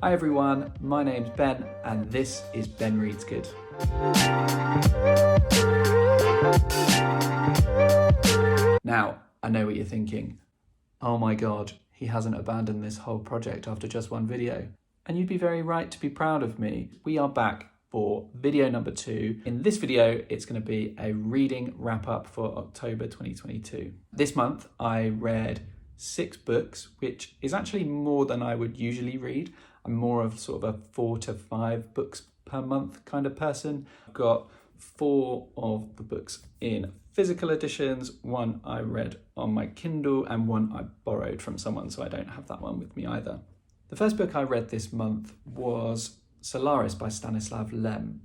Hi everyone, my name's Ben and this is Ben Reads Good. Now, I know what you're thinking. Oh my god, he hasn't abandoned this whole project after just one video. And you'd be very right to be proud of me. We are back for video number 2. In this video, it's going to be a reading wrap up for October 2022. This month, I read 6 books, which is actually more than I would usually read. I'm more of sort of a 4 to 5 books per month kind of person. I've got 4 of the books in physical editions, 1 I read on my Kindle and 1 I borrowed from someone, so I don't have that one with me either. The first book I read this month was Solaris by Stanislaw Lem,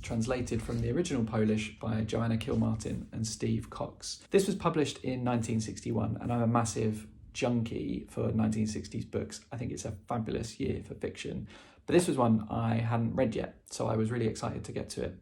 translated from the original Polish by Joanna Kilmartin and Steve Cox. This was published in 1961 and I'm a massive junkie for 1960s books. I think it's a fabulous year for fiction, but this was one I hadn't read yet, so I was really excited to get to it.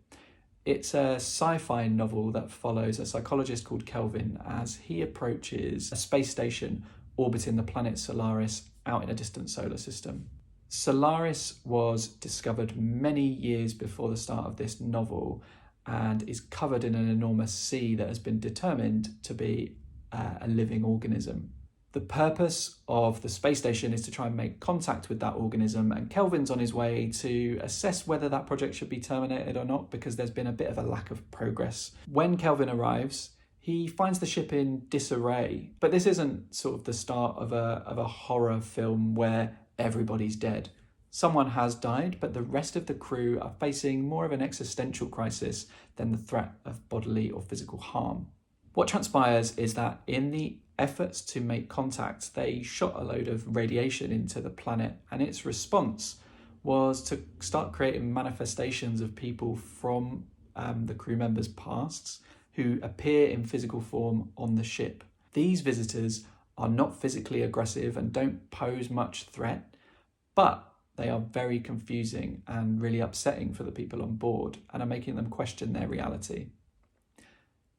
It's a sci-fi novel that follows a psychologist called Kelvin as he approaches a space station orbiting the planet Solaris out in a distant solar system. Solaris was discovered many years before the start of this novel and is covered in an enormous sea that has been determined to be a living organism. The purpose of the space station is to try and make contact with that organism, and Kelvin's on his way to assess whether that project should be terminated or not because there's been a bit of a lack of progress. When Kelvin arrives, he finds the ship in disarray, but this isn't sort of the start of a horror film where everybody's dead. Someone has died, but the rest of the crew are facing more of an existential crisis than the threat of bodily or physical harm. What transpires is that in the efforts to make contact, they shot a load of radiation into the planet, and its response was to start creating manifestations of people from the crew members' pasts who appear in physical form on the ship. These visitors are not physically aggressive and don't pose much threat, but they are very confusing and really upsetting for the people on board and are making them question their reality.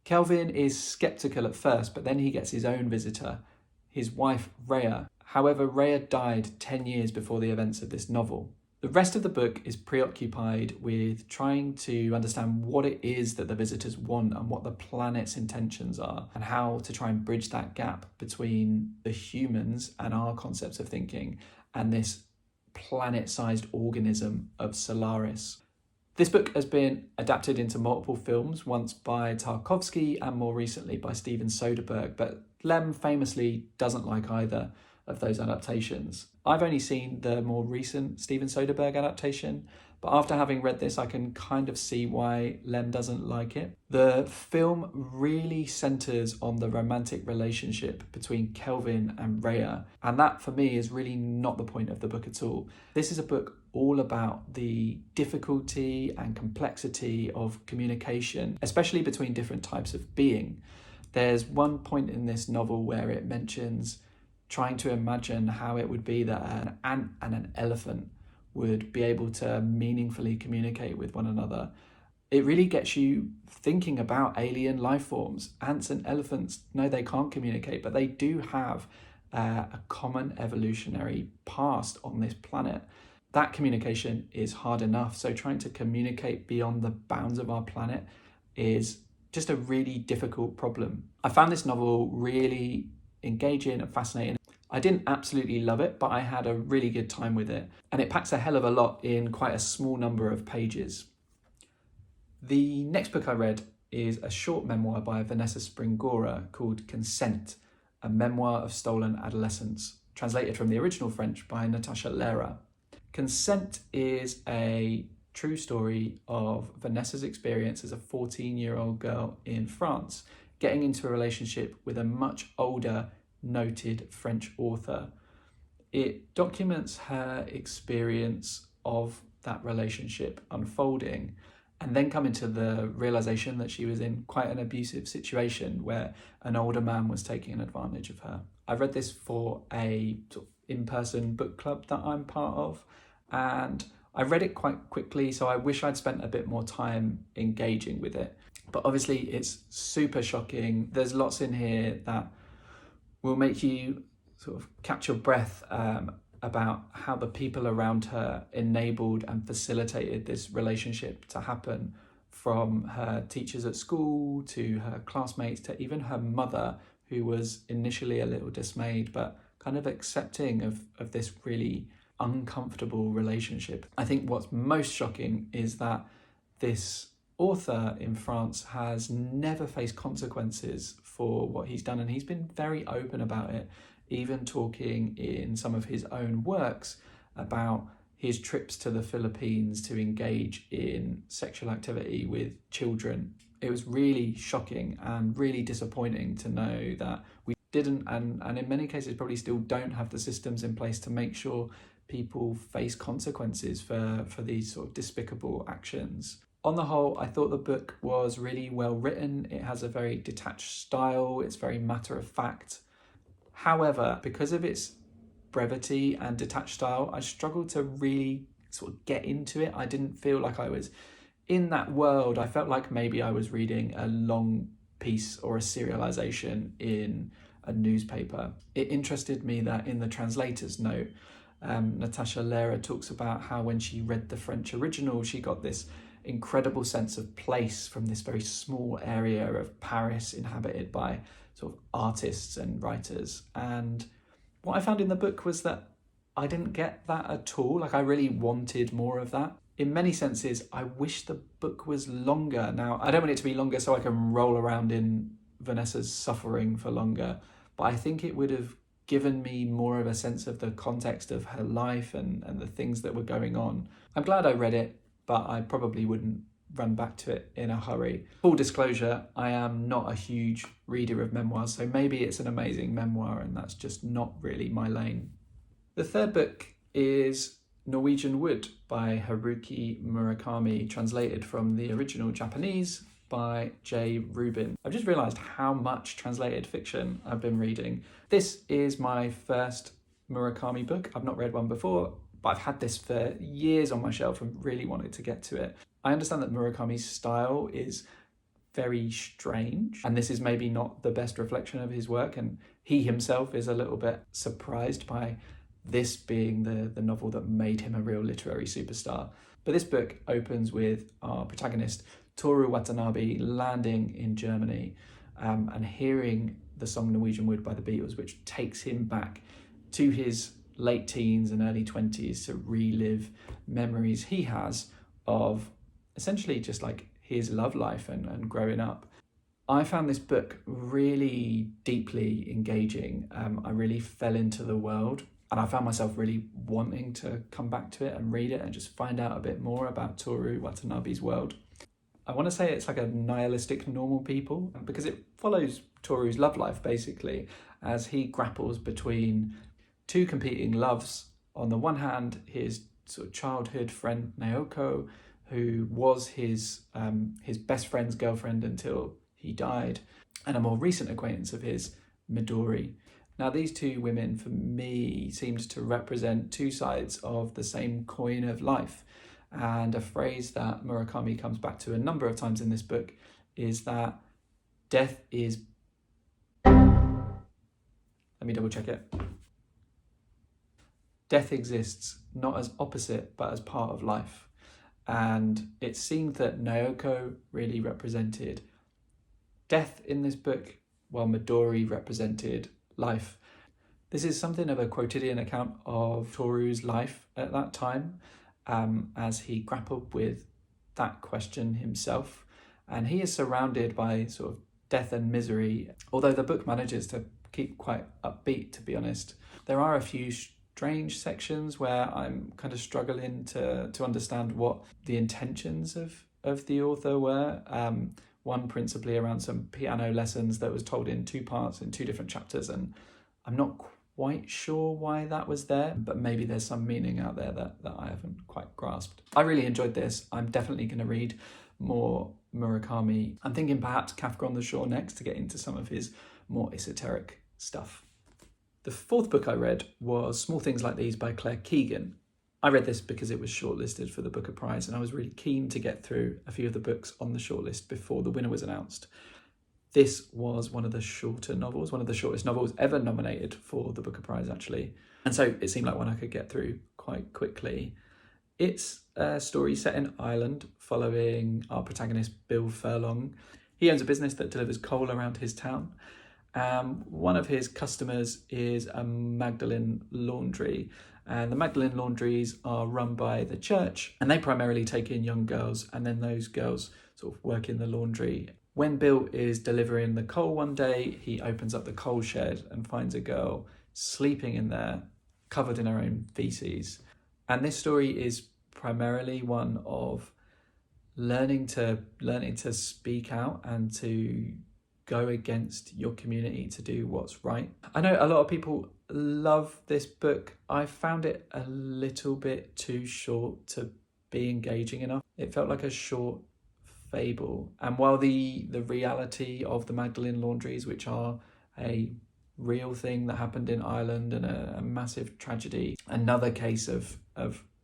Kelvin is sceptical at first, but then he gets his own visitor, his wife Rhea. However, Rhea died 10 years before the events of this novel. The rest of the book is preoccupied with trying to understand what it is that the visitors want and what the planet's intentions are, and how to try and bridge that gap between the humans and our concepts of thinking and this planet-sized organism of Solaris. This book has been adapted into multiple films, once by Tarkovsky and more recently by Steven Soderbergh, but Lem famously doesn't like either of those adaptations. I've only seen the more recent Steven Soderbergh adaptation, but after having read this, I can kind of see why Lem doesn't like it. The film really centres on the romantic relationship between Kelvin and Rhea, and that for me is really not the point of the book at all. This is a book all about the difficulty and complexity of communication, especially between different types of being. There's one point in this novel where it mentions trying to imagine how it would be that an ant and an elephant would be able to meaningfully communicate with one another. It really gets you thinking about alien life forms. Ants and elephants, no, they can't communicate, but they do have a common evolutionary past on this planet. That communication is hard enough, so trying to communicate beyond the bounds of our planet is just a really difficult problem. I found this novel really engaging and fascinating. I didn't absolutely love it, but I had a really good time with it, and it packs a hell of a lot in quite a small number of pages. The next book I read is a short memoir by Vanessa Springora called Consent, a memoir of stolen adolescence, translated from the original French by Natasha Lehrer. Consent is a true story of Vanessa's experience as a 14-year-old girl in France, getting into a relationship with a much older, noted French author. It documents her experience of that relationship unfolding and then coming to the realization that she was in quite an abusive situation where an older man was taking advantage of her. I read this for a sort of in-person book club that I'm part of, and I read it quite quickly, so I wish I'd spent a bit more time engaging with it. But obviously it's super shocking. There's lots in here that will make you sort of catch your breath about how the people around her enabled and facilitated this relationship to happen, from her teachers at school to her classmates to even her mother, who was initially a little dismayed but kind of accepting of this really uncomfortable relationship. I think what's most shocking is that this author in France has never faced consequences for what he's done, and he's been very open about it, even talking in some of his own works about his trips to the Philippines to engage in sexual activity with children. It was really shocking and really disappointing to know that we didn't, and in many cases probably still don't, have the systems in place to make sure people face consequences for these sort of despicable actions. On the whole, I thought the book was really well written. It has a very detached style. It's very matter of fact. However, because of its brevity and detached style, I struggled to really sort of get into it. I didn't feel like I was in that world. I felt like maybe I was reading a long piece or a serialization in a newspaper. It interested me that in the translator's note, Natasha Lehrer talks about how when she read the French original, she got this incredible sense of place from this very small area of Paris inhabited by sort of artists and writers. And what I found in the book was that I didn't get that at all. Like, I really wanted more of that. In many senses, I wish the book was longer. Now, I don't want it to be longer so I can roll around in Vanessa's suffering for longer, but I think it would have given me more of a sense of the context of her life and the things that were going on. I'm glad I read it, but I probably wouldn't run back to it in a hurry. Full disclosure, I am not a huge reader of memoirs, so maybe it's an amazing memoir and that's just not really my lane. The third book is Norwegian Wood by Haruki Murakami, translated from the original Japanese by Jay Rubin. I've just realised how much translated fiction I've been reading. This is my first Murakami book. I've not read one before, but I've had this for years on my shelf and really wanted to get to it. I understand that Murakami's style is very strange, and this is maybe not the best reflection of his work, and he himself is a little bit surprised by this being the novel that made him a real literary superstar. But this book opens with our protagonist, Toru Watanabe, landing in Germany and hearing the song Norwegian Wood by the Beatles, which takes him back to his late teens and early 20s to relive memories he has of essentially just like his love life and growing up. I found this book really deeply engaging. I really fell into the world, and I found myself really wanting to come back to it and read it and just find out a bit more about Toru Watanabe's world. I want to say it's like a nihilistic normal people, because it follows Toru's love life basically as he grapples between two competing loves. On the one hand, his sort of childhood friend Naoko, who was his best friend's girlfriend until he died, and a more recent acquaintance of his, Midori. Now, these two women, for me, seemed to represent two sides of the same coin of life. And a phrase that Murakami comes back to a number of times in this book is that death is... Let me double check it. Death exists not as opposite, but as part of life. And it seemed that Naoko really represented death in this book, while Midori represented life. This is something of a quotidian account of Toru's life at that time, as he grappled with that question himself. And he is surrounded by sort of death and misery, although the book manages to keep quite upbeat, to be honest. There are a few strange sections where I'm kind of struggling to understand what the intentions of the author were. One principally around some piano lessons that was told in two parts in two different chapters, and I'm not quite sure why that was there, but maybe there's some meaning out there that I haven't quite grasped. I really enjoyed this. I'm definitely going to read more Murakami. I'm thinking perhaps Kafka on the Shore next to get into some of his more esoteric stuff. The fourth book I read was Small Things Like These by Claire Keegan. I read this because it was shortlisted for the Booker Prize, and I was really keen to get through a few of the books on the shortlist before the winner was announced. This was one of the shorter novels, one of the shortest novels ever nominated for the Booker Prize, actually. And so it seemed like one I could get through quite quickly. It's a story set in Ireland following our protagonist Bill Furlong. He owns a business that delivers coal around his town. One of his customers is a Magdalene laundry, and the Magdalene laundries are run by the church, and they primarily take in young girls, and then those girls sort of work in the laundry. When Bill is delivering the coal one day, he opens up the coal shed and finds a girl sleeping in there, covered in her own feces. And this story is primarily one of learning to speak out and to go against your community to do what's right. I know a lot of people love this book. I found it a little bit too short to be engaging enough. It felt like a short fable. And while the reality of the Magdalene laundries, which are a real thing that happened in Ireland and a massive tragedy, another case of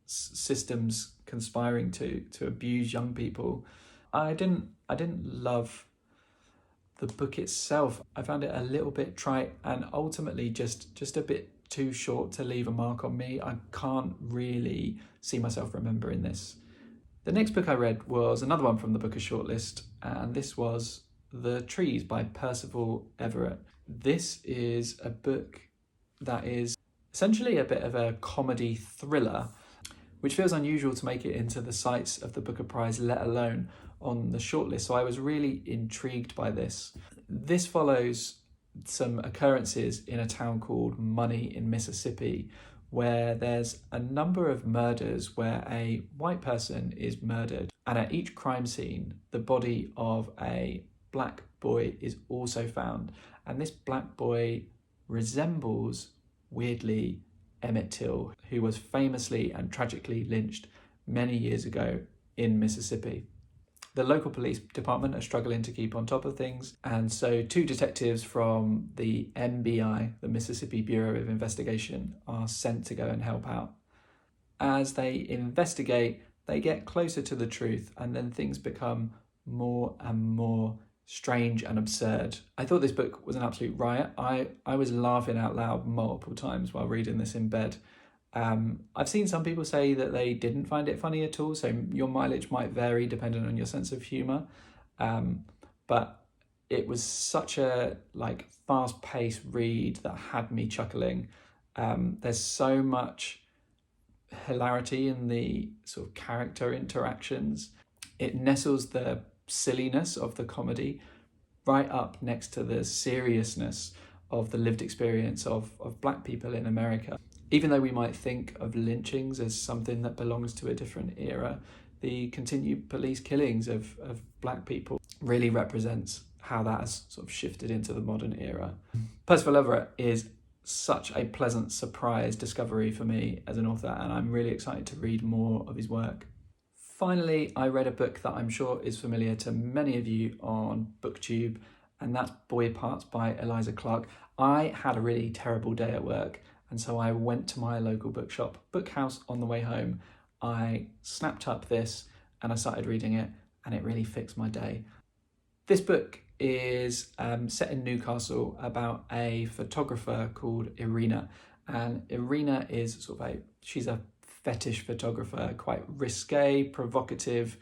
systems conspiring to abuse young people, I didn't love the book itself. I found it a little bit trite and ultimately just a bit too short to leave a mark on me. I can't really see myself remembering this. The next book I read was another one from the Booker shortlist, and this was The Trees by Percival Everett. This is a book that is essentially a bit of a comedy thriller, which feels unusual to make it into the sights of the Booker Prize, let alone on the shortlist. So I was really intrigued by this. This follows some occurrences in a town called Money in Mississippi, where there's a number of murders where a white person is murdered. And at each crime scene, the body of a black boy is also found. And this black boy resembles, weirdly, Emmett Till, who was famously and tragically lynched many years ago in Mississippi. The local police department are struggling to keep on top of things, and so two detectives from the MBI, the Mississippi Bureau of Investigation, are sent to go and help out. As they investigate, they get closer to the truth, and then things become more and more strange and absurd. I thought this book was an absolute riot. I was laughing out loud multiple times while reading this in bed. I've seen some people say that they didn't find it funny at all, so your mileage might vary depending on your sense of humour. But it was such a fast-paced read that had me chuckling. There's so much hilarity in the sort of character interactions. It nestles the silliness of the comedy right up next to the seriousness of the lived experience of black people in America. Even though we might think of lynchings as something that belongs to a different era, the continued police killings of black people really represents how that has sort of shifted into the modern era. Percival Everett is such a pleasant surprise discovery for me as an author, and I'm really excited to read more of his work. Finally, I read a book that I'm sure is familiar to many of you on BookTube, and that's Boy Parts by Eliza Clark. I had a really terrible day at work, and so I went to my local bookshop, Bookhouse, on the way home. I snapped up this and I started reading it, and it really fixed my day. This book is set in Newcastle about a photographer called Irina, and Irina is she's a fetish photographer, quite risque, provocative.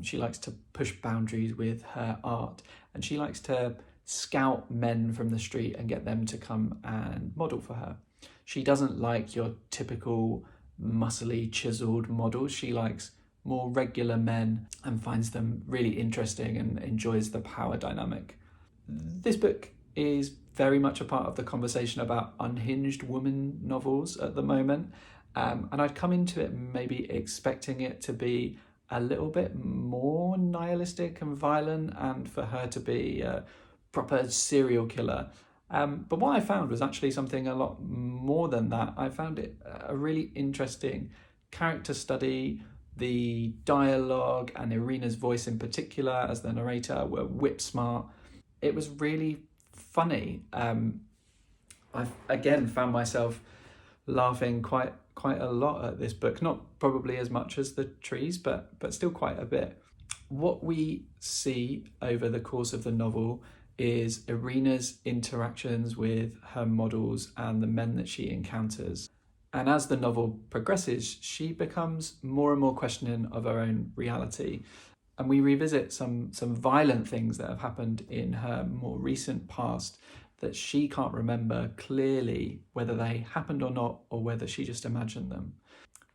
She likes to push boundaries with her art, and she likes to scout men from the street and get them to come and model for her. She doesn't like your typical muscly, chiseled models. She likes more regular men and finds them really interesting and enjoys the power dynamic. This book is very much a part of the conversation about unhinged woman novels at the moment. And I'd come into it maybe expecting it to be a little bit more nihilistic and violent, and for her to be a proper serial killer. But what I found was actually something a lot more than that. I found it a really interesting character study. The dialogue and Irina's voice in particular as the narrator were whip smart. It was really funny. I again found myself laughing quite a lot at this book, not probably as much as The Trees, but still quite a bit. What we see over the course of the novel is Irina's interactions with her models and the men that she encounters. And as the novel progresses, she becomes more and more questioning of her own reality. And we revisit some violent things that have happened in her more recent past that she can't remember clearly whether they happened or not, or whether she just imagined them.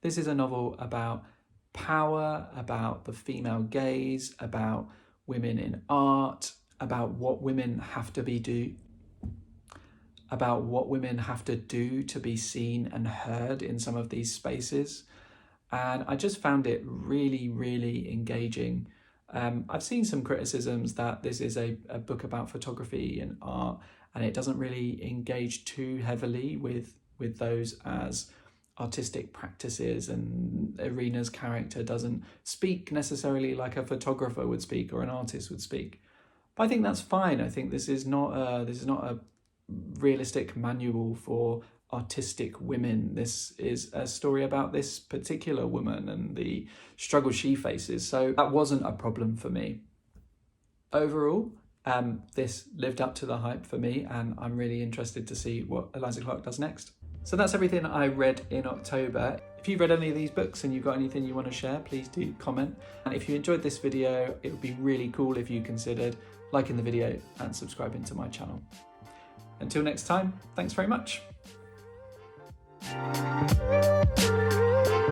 This is a novel about power, about the female gaze, about women in art, about what women have to do to be seen and heard in some of these spaces. And I just found it really, really engaging. I've seen some criticisms that this is a book about photography and art, and it doesn't really engage too heavily with those as artistic practices, and Irina's character doesn't speak necessarily like a photographer would speak or an artist would speak. But I think that's fine. I think this is not a realistic manual for artistic women. This is a story about this particular woman and the struggle she faces. So that wasn't a problem for me. Overall, this lived up to the hype for me, and I'm really interested to see what Eliza Clark does next. So that's everything I read in October. If you've read any of these books and you've got anything you want to share, please do comment. And if you enjoyed this video, it would be really cool if you considered liking the video and subscribing to my channel. Until next time, thanks very much.